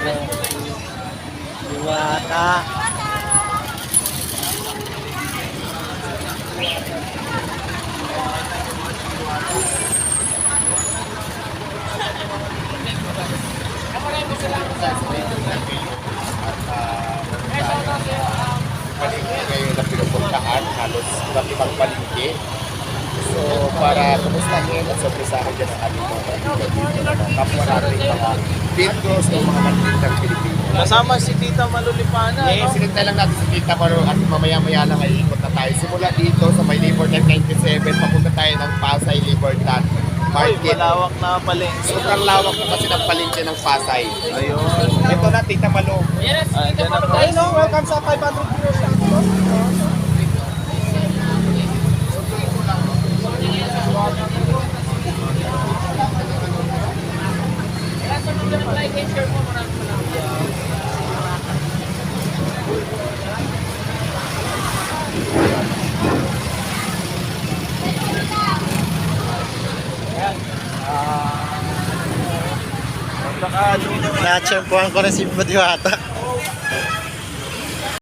Diwata. Palengke ngayon na pinupuntahan, halos iba't ibang palengke. So, para kumustahin at sorpresahin dyan ang ating mga kapwa natin mga vendors ng mga manditang Pilipino. Kasama si Tita Malulipana, Ngayon, sinintay lang natin si Tita Maro at mamaya-maya lang ay ikot na tayo. Simula dito sa may Labor Day 97, papunta tayo ng Pasay Libertad Uy, Market. malawak na palengke. Sobrang lawak po kasi ng palengke ng Pasay. Ayun. Ito na, Tita Malo. Andyan na po. Hello, welcome sa 500 viewers. Na-champuan ko na si Diwata.